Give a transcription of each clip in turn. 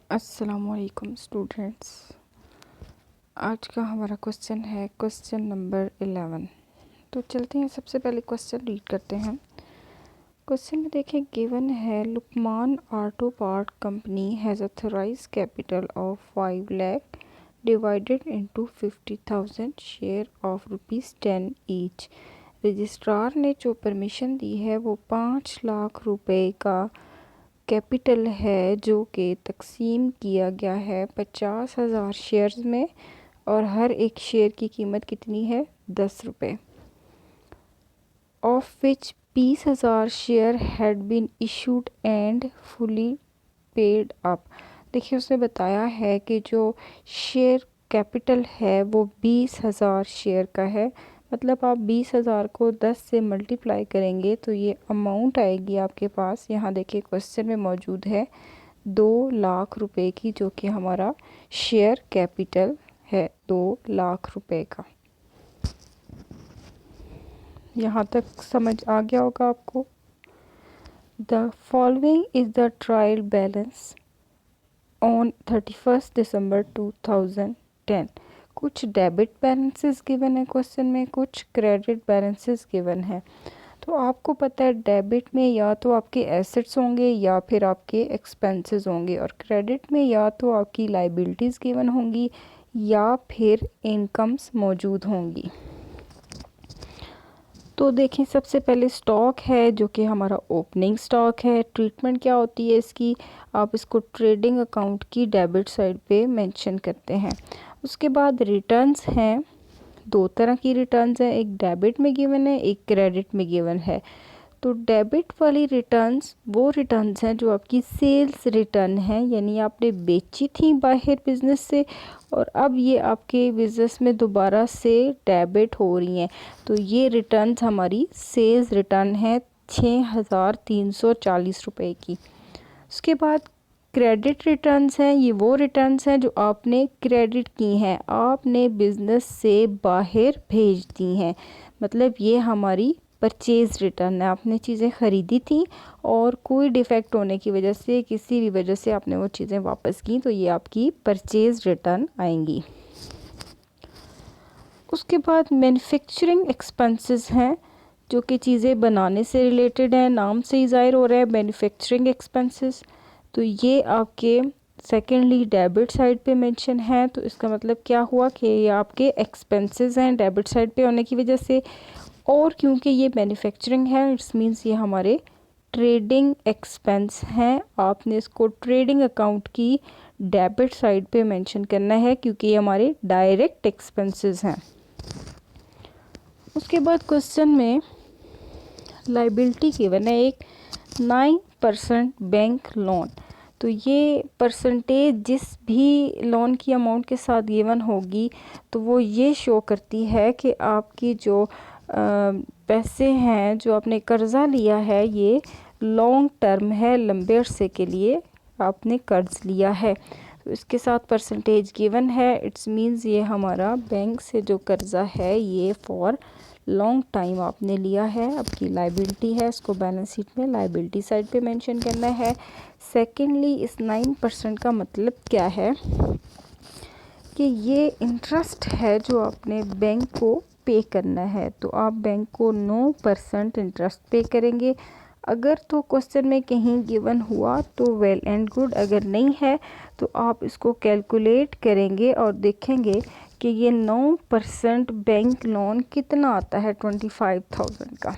अस्सलामुअलैकुम स्टूडेंट्स। आज का हमारा क्वेश्चन है क्वेश्चन नंबर 11। तो चलते हैं, सबसे पहले क्वेश्चन रीड करते हैं। क्वेश्चन में देखें, गिवन है Lukman auto part company has authorise capital of 5 lakh divided into 50,000 share of ₹10 each. Registrar ने जो परमिशन दी है वो 5 लाख रुपए का कैपिटल है जो कि तकसीम किया गया है 50,000 शेयर्स में, और हर एक शेयर की कीमत कितनी है? 10 रुपये। Of which 20,000 share had been issued and fully paid up. देखिए, उसने बताया है कि जो शेयर कैपिटल है वो 20,000 शेयर का है। मतलब आप 20,000 को 10 से मल्टीप्लाई करेंगे तो ये अमाउंट आएगी आपके पास। यहाँ देखिए क्वेश्चन में मौजूद है 2 लाख रुपए की, जो कि हमारा शेयर कैपिटल है 2 लाख रुपए का। यहाँ तक समझ आ गया होगा आपको। The following is the trial balance on 31 दिसंबर 2010। कुछ डेबिट बैलेंसेस गिवन है क्वेश्चन में, कुछ क्रेडिट बैलेंसेस गिवन है। तो आपको पता है डेबिट में या तो आपके एसेट्स होंगे या फिर आपके एक्सपेंसेस होंगे, और क्रेडिट में या तो आपकी लाइबिलिटीज़ गिवन होंगी या फिर इनकम्स मौजूद होंगी। तो देखें, सबसे पहले स्टॉक है जो कि हमारा ओपनिंग स्टॉक है। ट्रीटमेंट क्या होती है इसकी? आप इसको ट्रेडिंग अकाउंट की डेबिट साइड पे मेंशन करते हैं। उसके बाद रिटर्न्स हैं, 2 तरह की रिटर्न्स हैं, एक डेबिट में गिवन है, एक क्रेडिट में गिवन है। तो डेबिट वाली रिटर्न्स वो रिटर्न्स हैं जो आपकी सेल्स रिटर्न है, यानी आपने बेची थी बाहर बिजनेस से और अब ये आपके बिजनेस में दोबारा से डेबिट हो रही हैं। तो ये रिटर्न्स हमारी सेल्स रिटर्न है 6,340 रुपए की। उसके बाद क्रेडिट रिटर्न्स हैं, ये वो रिटर्न्स हैं जो आपने क्रेडिट की हैं, आपने बिजनेस से बाहर भेज दी हैं। मतलब ये हमारी परचेज़ रिटर्न है, आपने चीज़ें ख़रीदी थी और कोई डिफेक्ट होने की वजह से, किसी भी वजह से आपने वो चीज़ें वापस की, तो ये आपकी परचेज़ रिटर्न आएंगी। उसके बाद मैन्युफैक्चरिंग एक्सपेंसेस हैं जो कि चीज़ें बनाने से रिलेटेड हैं, नाम से ही ज़ाहिर हो रहा है मैन्युफैक्चरिंग एक्सपेंसेस। तो ये आपके सेकेंडली डेबिट साइड पे मेंशन है। तो इसका मतलब क्या हुआ कि ये आपके एक्सपेंसेस हैं डेबिट साइड पे होने की वजह से, और क्योंकि ये मैन्युफैक्चरिंग है इट्स मीन्स ये हमारे ट्रेडिंग एक्सपेंस हैं। आपने इसको ट्रेडिंग अकाउंट की डेबिट साइड पे मेंशन करना है क्योंकि ये हमारे डायरेक्ट एक्सपेंसेस हैं। उसके बाद क्वेश्चन में लाइबिलिटी गिवन है एक 9% बैंक लोन। तो ये परसेंटेज जिस भी लोन की अमाउंट के साथ गिवन होगी तो वो ये शो करती है कि आपकी जो पैसे हैं, जो आपने कर्ज़ा लिया है, ये लॉन्ग टर्म है, लंबे अरसे के लिए आपने कर्ज लिया है। तो इसके साथ परसेंटेज गिवन है, इट्स मीन्स ये हमारा बैंक से जो कर्ज़ा है ये फॉर लॉन्ग टाइम आपने लिया है, आपकी लाइबिलिटी है, इसको बैलेंस शीट में लाइबिलिटी साइड पे मेंशन करना है। सेकेंडली, इस 9% का मतलब क्या है कि ये इंटरेस्ट है जो आपने बैंक को पे करना है। तो आप बैंक को 9% इंटरेस्ट पे करेंगे। अगर तो क्वेश्चन में कहीं गिवन हुआ तो वेल एंड गुड, अगर नहीं है तो आप इसको कैलकुलेट करेंगे और देखेंगे कि ये 9% बैंक लोन कितना आता है 25,000 का।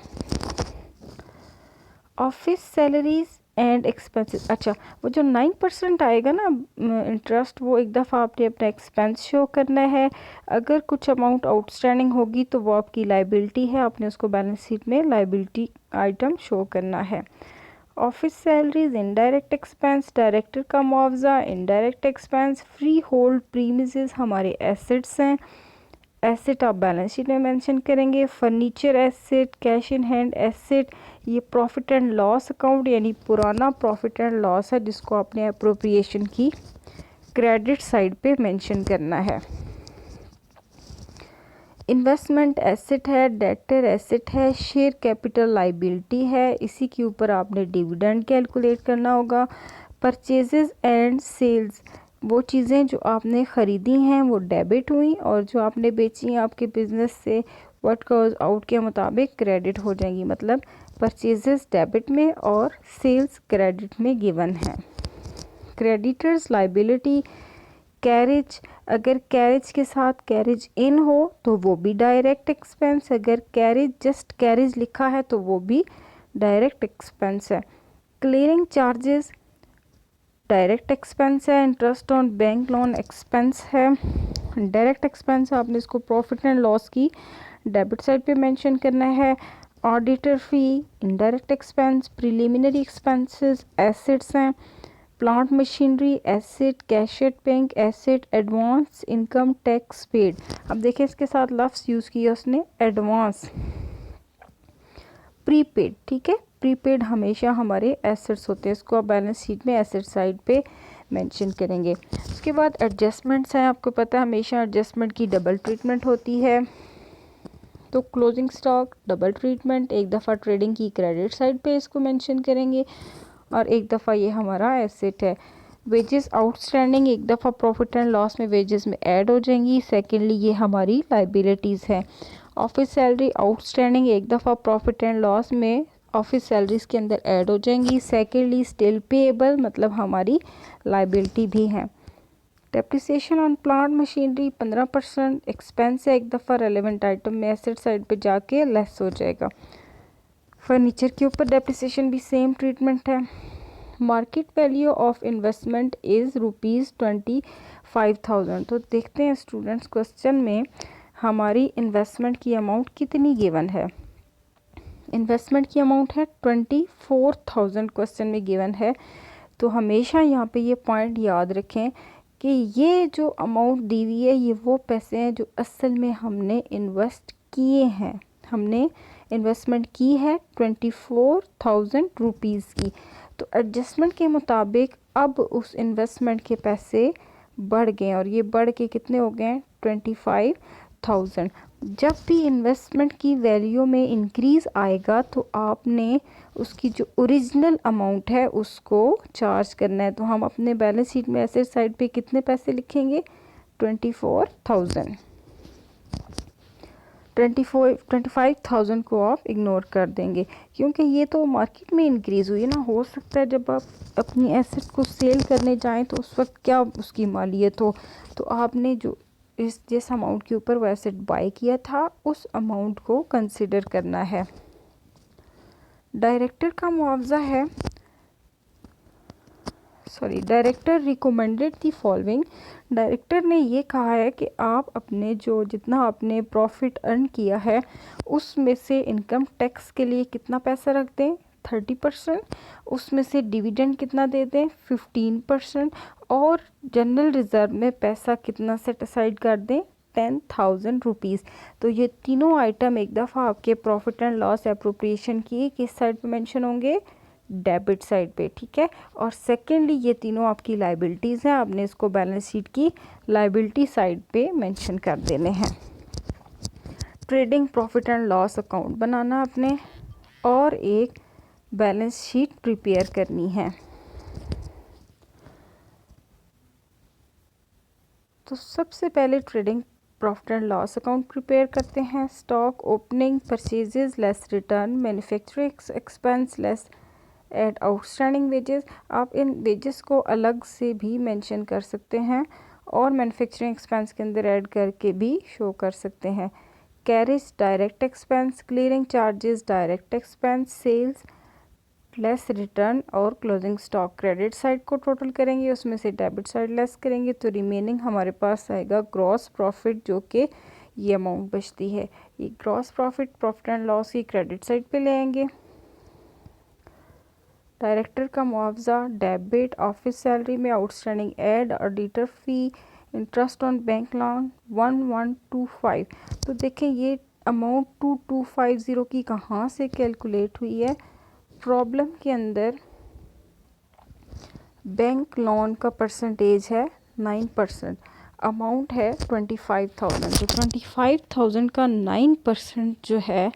ऑफिस सैलरीज एंड एक्सपेंसेस, अच्छा वो जो 9% आएगा ना इंटरेस्ट, वो एक दफ़ा आपने अपना एक्सपेंस शो करना है। अगर कुछ अमाउंट आउटस्टैंडिंग होगी तो वो आपकी लाइबिलिटी है, आपने उसको बैलेंस शीट में लाइबिलिटी आइटम शो करना है। Office salaries indirect expense, director का मुआवजा indirect expense. Free hold premises हमारे एसेट्स हैं, एसेट आप बैलेंस शीट में मेंशन करेंगे। Furniture asset, cash in hand asset, ये प्रॉफिट एंड लॉस अकाउंट यानी पुराना प्रॉफिट एंड लॉस है जिसको आपने अप्रोप्रिएशन की क्रेडिट साइड पे मेंशन करना है। इन्वेस्टमेंट एसेट है, डेटर एसेट है, शेयर कैपिटल लाइबिलिटी है, इसी के ऊपर आपने डिविडेंड कैलकुलेट करना होगा। परचेजेस एंड सेल्स, वो चीज़ें जो आपने ख़रीदी हैं वो डेबिट हुई, और जो आपने बेची हैं आपके बिज़नेस से व्हाट गोज़ आउट के मुताबिक क्रेडिट हो जाएंगी। मतलब परचेजेस डेबिट में और सेल्स क्रेडिट में गिवन है। क्रेडिटर्स लाइबिलिटी कैरेज, अगर कैरेज के साथ कैरेज इन हो तो वो भी डायरेक्ट एक्सपेंस, अगर कैरेज जस्ट कैरेज लिखा है तो वो भी डायरेक्ट एक्सपेंस है। क्लियरिंग चार्जेस डायरेक्ट एक्सपेंस है। Interest on bank loan expense है, डायरेक्ट एक्सपेंस है, आपने इसको प्रॉफिट एंड लॉस की डेबिट साइड पे मेंशन करना है। Auditor fee indirect expense. Preliminary expenses assets हैं, plant machinery asset, cash at bank asset, advance income tax paid. अब देखिए इसके साथ लफ्ज़ यूज़ किया उसने एडवांस। प्रीपेड, ठीक है, प्रीपेड हमेशा हमारे एसेट्स होते हैं, इसको आप बैलेंस शीट में एसेट साइड पे मेंशन करेंगे। उसके बाद एडजस्टमेंट्स हैं, आपको पता है हमेशा एडजस्टमेंट की डबल ट्रीटमेंट होती है। तो क्लोजिंग स्टॉक डबल ट्रीटमेंट, एक दफ़ा ट्रेडिंग की क्रेडिट साइड पे इसको मेंशन करेंगे और एक दफ़ा ये हमारा एसेट है। वेजेस आउटस्टैंडिंग एक दफ़ा प्रॉफिट एंड लॉस में वेजेस में ऐड हो जाएंगी। सेकेंडली ये हमारी लाइबिलिटीज़ है। ऑफिस सैलरी आउटस्टैंडिंग एक दफ़ा प्रॉफिट एंड लॉस में ऑफिस सैलरीज के अंदर ऐड हो जाएंगी। सेकेंडली स्टिल पेएबल मतलब हमारी लाइबिलिटी भी है। Depreciation on plant machinery 15% expense है, एक दफ़ा रेलेवेंट आइटम में एसेट साइड पे जाके लेस हो जाएगा। फर्नीचर के ऊपर डेप्रिसिएशन भी सेम ट्रीटमेंट है। Market value of investment is ₹25,000। तो देखते हैं स्टूडेंट्स क्वेश्चन में हमारी इन्वेस्टमेंट की अमाउंट कितनी गिवन है। इन्वेस्टमेंट की अमाउंट है 24,000 क्वेश्चन में गिवन है। तो हमेशा यहाँ पे ये पॉइंट याद रखें कि ये जो अमाउंट दी हुई है ये वो पैसे हैं जो असल में हमने इन्वेस्ट किए हैं। हमने इन्वेस्टमेंट की है 24,000 रुपीज़ की। तो एडजस्टमेंट के मुताबिक अब उस इन्वेस्टमेंट के पैसे बढ़ गए और ये बढ़ के कितने हो गए हैं 25,000। जब भी इन्वेस्टमेंट की वैल्यू में इंक्रीज़ आएगा तो आपने उसकी जो ओरिजिनल अमाउंट है उसको चार्ज करना है। तो हम अपने बैलेंस शीट में एसेट साइड पे कितने पैसे लिखेंगे 24,000। 25,000 को आप इग्नोर कर देंगे क्योंकि ये तो मार्केट में इंक्रीज़ हुई है ना। हो सकता है जब आप अपनी एसेट को सेल करने जाएं तो उस वक्त क्या उसकी मालियत हो, तो आपने जो जिस अमाउंट के ऊपर वो एसेट बाय किया था उस अमाउंट को कंसिडर करना है। डायरेक्टर का मुआवजा है, director recommended the following. Director ने ये कहा है कि आप अपने जो जितना आपने प्रॉफिट अर्न किया है उसमें से इनकम टैक्स के लिए कितना पैसा रख दें 30%, उसमें से डिविडेंड कितना दे दें 15% और जनरल रिज़र्व में पैसा कितना सेट असाइड कर दें 10,000 रुपीज़। तो ये तीनों आइटम एक दफ़ा आपके प्रॉफिट एंड लॉस एप्रोप्रिएशन की किस साइड पे मेंशन होंगे डेबिट साइड पे, ठीक है। और सेकेंडली ये तीनों आपकी लाइबिलिटीज़ हैं, आपने इसको बैलेंस शीट की लाइबिलिटी साइड पे मेंशन कर देने हैं। Trading profit and loss account बनाना आपने और एक बैलेंस शीट प्रिपेयर करनी है। तो सबसे पहले trading profit and loss account prepare करते हैं। Stock opening, purchases less return, manufacturing expense less at outstanding wages. आप इन वेजेस को अलग से भी मेंशन कर सकते हैं और मैन्युफैक्चरिंग एक्सपेंस के अंदर ऐड करके भी शो कर सकते हैं। Carriage direct expense, clearing charges direct expense, sales less return और क्लोजिंग स्टॉक क्रेडिट साइड को टोटल करेंगे, उसमें से डेबिट साइड लेस करेंगे तो रिमेनिंग हमारे पास आएगा ग्रॉस प्रॉफिट, जो कि ये अमाउंट बचती है। ये gross profit profit and loss की क्रेडिट साइड पे ले आएंगे। डायरेक्टर का मुआवजा डेबिट, ऑफिस सैलरी में outstanding add, auditor fee, interest on bank loan 1125। तो देखें ये अमाउंट 2250 की कहाँ से कैलकुलेट हुई है। प्रॉब्लम के अंदर बैंक लोन का परसेंटेज है 9%, अमाउंट है 25,000। तो 25,000 का 9% जो है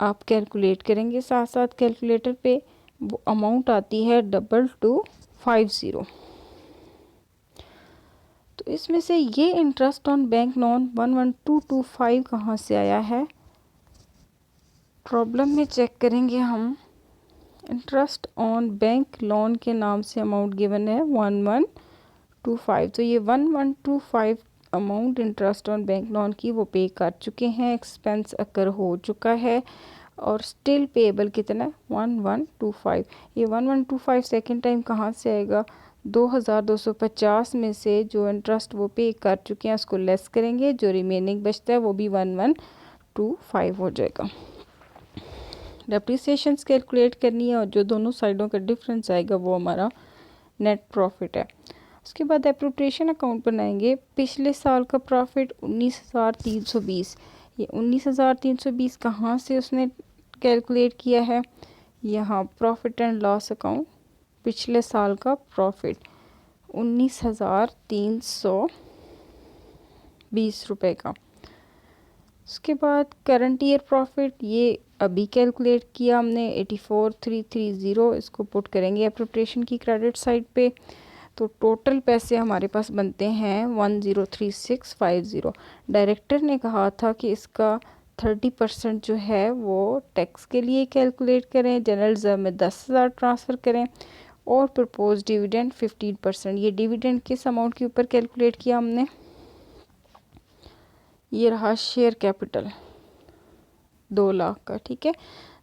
आप कैलकुलेट करेंगे साथ साथ कैलकुलेटर पे, वो अमाउंट आती है 2225। 50। तो इसमें से ये इंटरेस्ट ऑन बैंक लोन 11225 कहाँ से आया है? प्रॉब्लम में चेक करेंगे हम। इंटरेस्ट ऑन बैंक लोन के नाम से अमाउंट गिवन है 1125। तो ये 1125 amount interest on bank loan की वो पे कर चुके हैं, एक्सपेंस अकर हो चुका है, और स्टिल पेएबल कितना है? 1125। ये 1125 सेकेंड टाइम कहाँ से आएगा? 2250 में से जो इंटरेस्ट वो पे कर चुके हैं उसको लेस करेंगे, जो रिमेनिंग बचता है वो भी 1125 हो जाएगा। डेप्रिसिएशंस कैलकुलेट करनी है और जो दोनों साइडों का डिफरेंस आएगा वो हमारा नेट प्रॉफिट है। उसके बाद एप्रोप्रिएशन अकाउंट बनाएंगे। पिछले साल का प्रॉफिट 19,320। ये 19,320 कहाँ से उसने कैलकुलेट किया है? यहाँ प्रॉफिट एंड लॉस अकाउंट, पिछले साल का प्रॉफिट 19,320 रुपये का। उसके बाद करंट ईयर प्रॉफिट, ये अभी कैलकुलेट किया हमने 84,330। इसको पुट करेंगे एप्रोप्रिएशन की क्रेडिट साइड पे। तो टोटल पैसे हमारे पास बनते हैं 103650। डायरेक्टर ने कहा था कि इसका 30% जो है वो टैक्स के लिए कैलकुलेट करें, जनरल रिजर्व में 10,000 ट्रांसफ़र करें, और प्रपोज डिविडेंड 15%। ये डिविडेंड किस अमाउंट के ऊपर कैलकुलेट किया हमने? ये रहा शेयर कैपिटल 2 लाख का, ठीक है।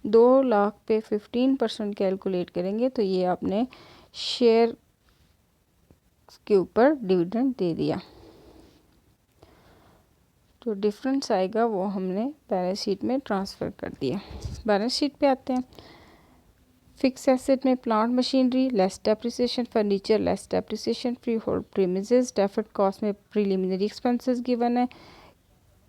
2 लाख पे 15% कैलकुलेट करेंगे तो ये आपने शेयर के ऊपर डिविडेंड दे दिया। जो डिफरेंस आएगा वो हमने बैलेंस शीट में ट्रांसफ़र कर दिया। बैलेंस शीट पे आते हैं। फिक्स एसेट में plant machinery less depreciation, furniture less depreciation, free hold premises, deferred cost में प्रीलिमिनरी एक्सपेंसेस गिवन है।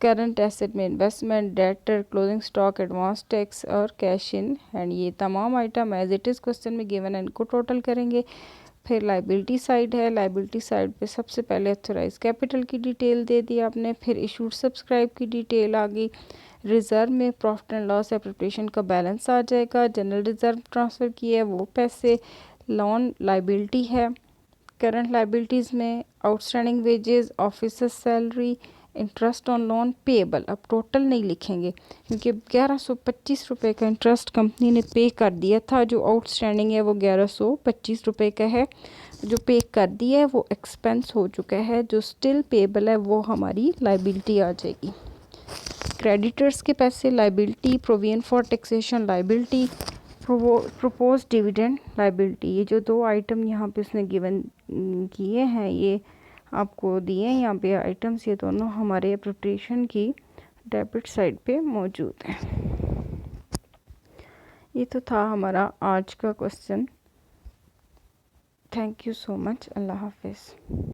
करंट एसेट में investment, debtor, closing stock, advance tax और कैश इन हैंड, ये तमाम item as it is question में given है, इनको total करेंगे। फिर लाइबिलिटी साइड है। लाइबिलिटी साइड पे सबसे पहले ऑथराइज कैपिटल की डिटेल दे दी आपने, फिर इशूड सब्सक्राइब की डिटेल आ गई। रिज़र्व में प्रॉफिट एंड लॉस एप्रोप्रिएशन का बैलेंस आ जाएगा। जनरल रिज़र्व ट्रांसफ़र किए वो पैसे। लोन लाइबिलिटी है। करंट लाइबिलिटीज़ में outstanding wages, officer salary, interest on loan payable. अब टोटल नहीं लिखेंगे क्योंकि 1125 रुपये का इंटरेस्ट कंपनी ने पे कर दिया था। जो आउटस्टैंडिंग है वो 1125 रुपये का है। जो पे कर दिया है वो एक्सपेंस हो चुका है। जो स्टिल पेएबल है वो हमारी लाइबिलिटी आ जाएगी। क्रेडिटर्स के पैसे liability, provision for taxation liability, propose dividend liability. ये जो 2 आइटम यहाँ पे उसने गिवन किए हैं, ये आपको दिए हैं यहाँ पे आइटम्स, ये दोनों हमारे एप्रोप्रिएशन की डेबिट साइड पे मौजूद है। ये तो था हमारा आज का question. Thank you so much. Allah हाफिज़।